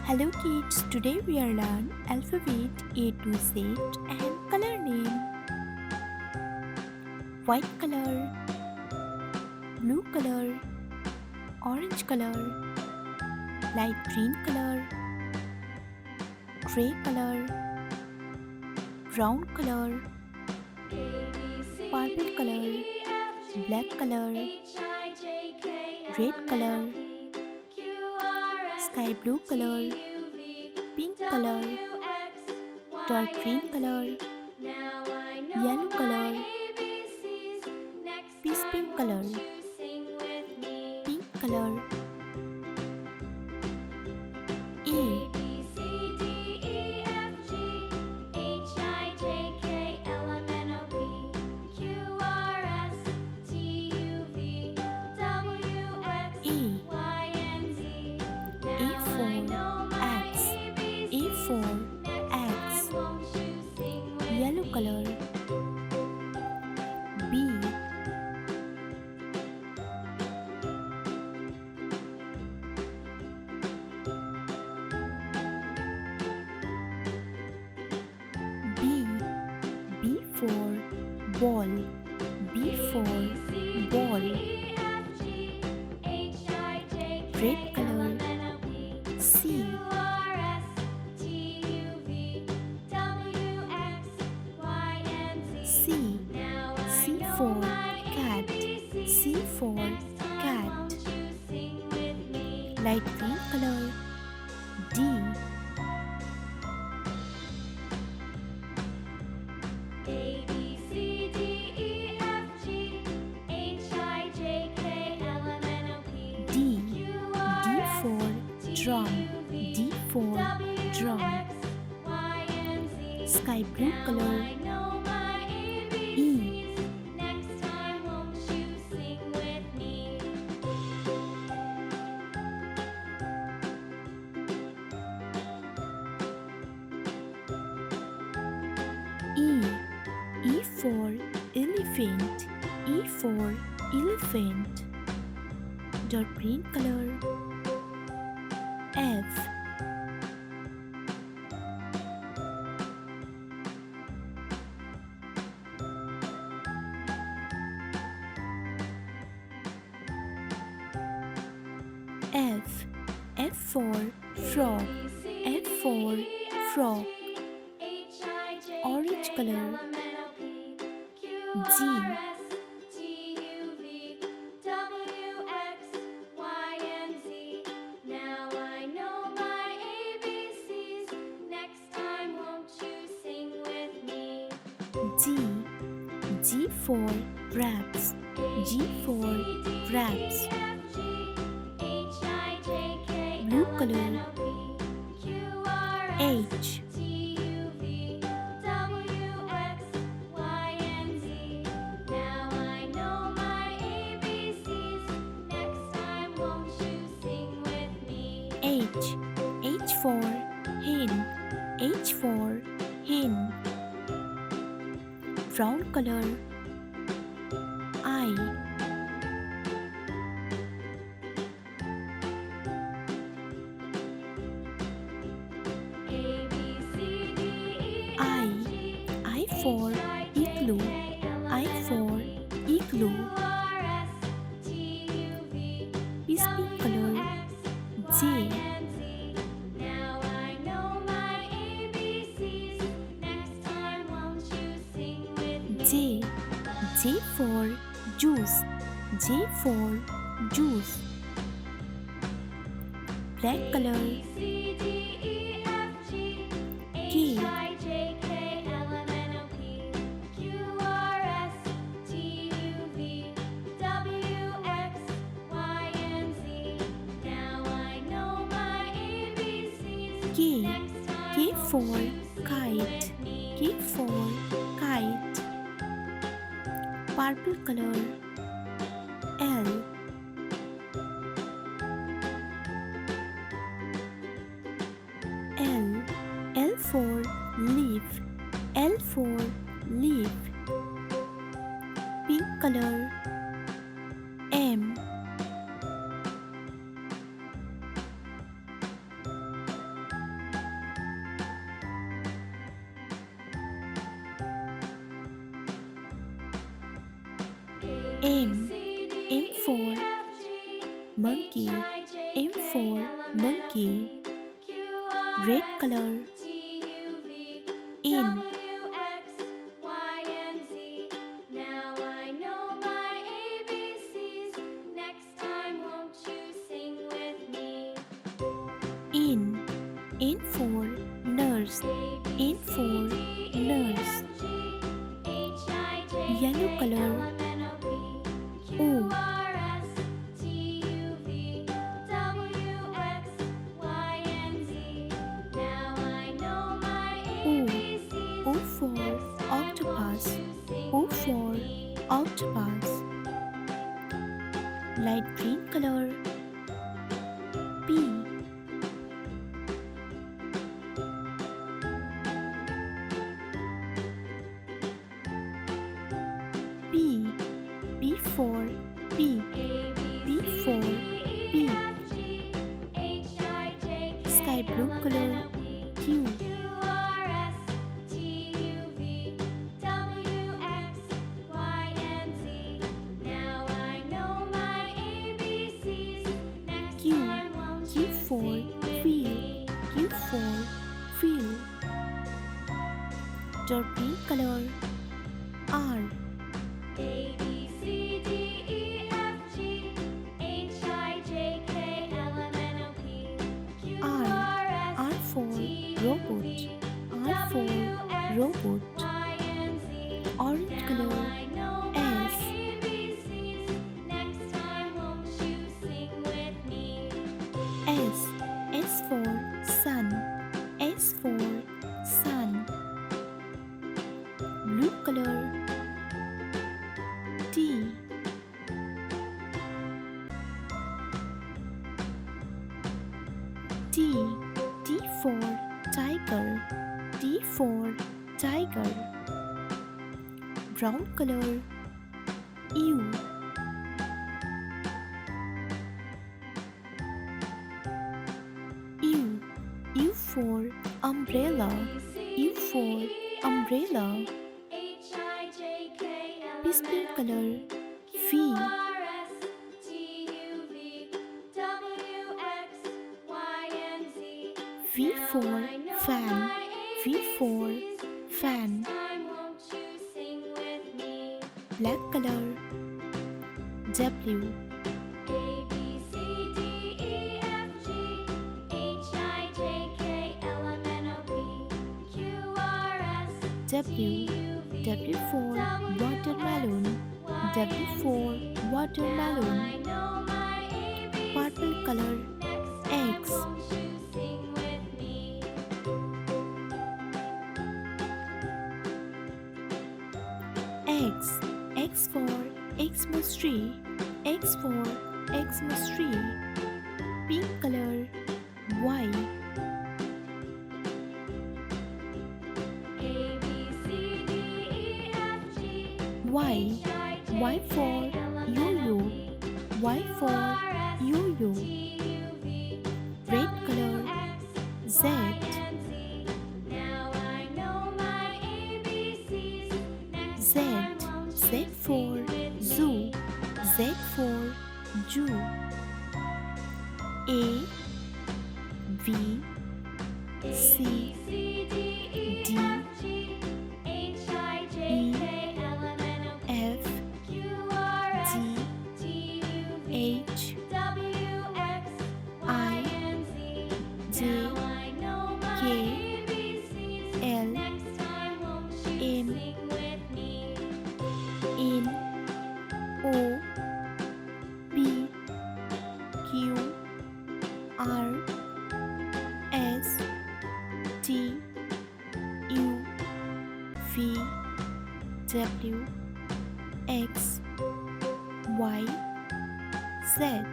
Hello kids, today we are learn alphabet A to Z and color name. White color, blue color, orange color, light green color, gray color, brown color, purple color, black color, red color, sky blue color, pink color, dark green color, yellow color, peach pink color, pink color. A, A for X, A for X, yellow color. B, B, B for ball, B for ball, red color. C, C, C for cat, C for cat, light green color. D, D, D for drum, D for drum, sky blue color. E, E, E for elephant, E for elephant, dark green color. F, F, F for frog, F for frog, orange color. G, G, G for grapes, G for grapes, blue color. H, H, H for hen, H for hen, brown color. I, I for igloo, I for igloo, peach pink color. J, J, J for juice, J for juice, black color. K, K, K for kite, K for kite, purple color. L, L, L for leaf, L for leaf, pink color. M, M. M for monkey. M for monkey. Red color. In. Now I know my ABCs. Next time, won't you sing with me? In. In for nurse. In for nurse. Yellow color. O. O. O for octopus. O for octopus. Light green color. P. P. P for pig. P for pig. Sky blue color. Q. Q. Q for field. Q for field. Dark green color. R. A B C D E F G H I J K L M N O P Q R. R S R for T robot. U V R for W X robot. Y and Z. Orange Now color. I know my S. ABCs. Next time, won't you sing with me? S. S for sun. S for sun. Blue color. T. T. T for tiger. T for tiger. Brown color. U. U. U for umbrella. U for umbrella. H I J K L M Peace pink N O color. P V. Q R S T U V W X Y and Z. V Now for I know fan. my V for ABCs. fan. Next time, won't you sing with me? Black color. W. A B C D E F G H I J K L M N O P Q R S W. W for watermelon. W for watermelon. Purple color. X. X. X for Xmas tree. X for Xmas tree. Pink color. Y. Y. Y for yo-yo. Y for yo-yo. Red color. Z. Z. Z for zoo. Z for zoo. A. B. C. D. E. F. G. H. I. J. K. L. M. N. O. P. Q. R. S. T. U. V. W. X. Y. Z.